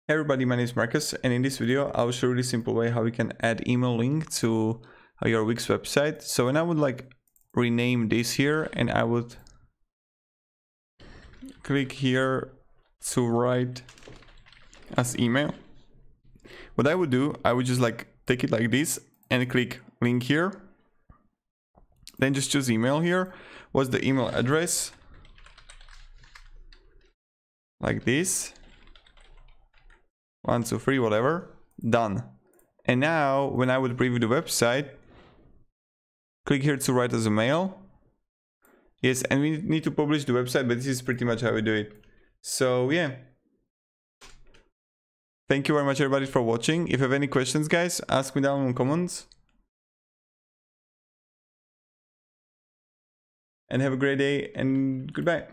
Hey everybody, my name is Marcus, and in this video I'll show you the simple way how we can add email link to your Wix website. So when I would like rename this here, and I would click here to write as email, what I would do, I would just like take it like this and click link here, then just choose email here. What's the email address? Like this. 1, 2, 3, whatever, done. And now when I would preview the website, click here to write as a mail. Yes, and we need to publish the website, but this is pretty much how we do it. So yeah, thank you very much everybody for watching. If you have any questions, guys, ask me down in the comments. And have a great day and goodbye.